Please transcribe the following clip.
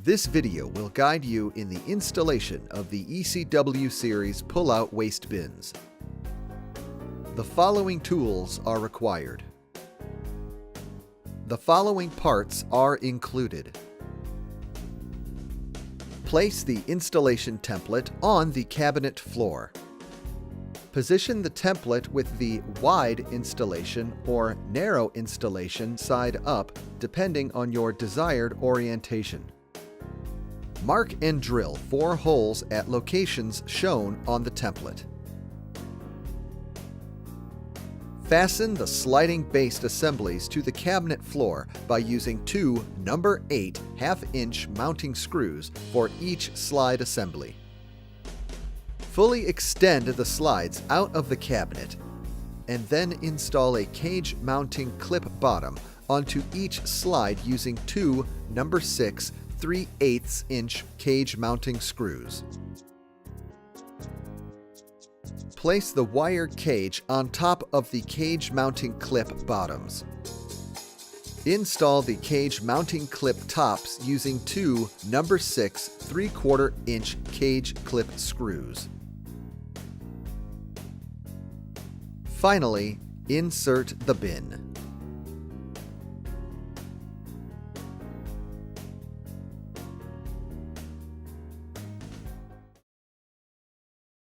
This video will guide you in the installation of the ECW series pull-out waste bins. The following tools are required. The following parts are included. Place the installation template on the cabinet floor. Position the template with the wide installation or narrow installation side up, depending on your desired orientation. Mark and drill 4 holes at locations shown on the template. Fasten the sliding based assemblies to the cabinet floor by using 2 number 8 1/2-inch mounting screws for each slide assembly. Fully extend the slides out of the cabinet and then install a cage mounting clip bottom onto each slide using 2 number 6 3/8-inch cage mounting screws. Place the wire cage on top of the cage mounting clip bottoms. Install the cage mounting clip tops using 2 number 6 3/4-inch cage clip screws. Finally, insert the bin.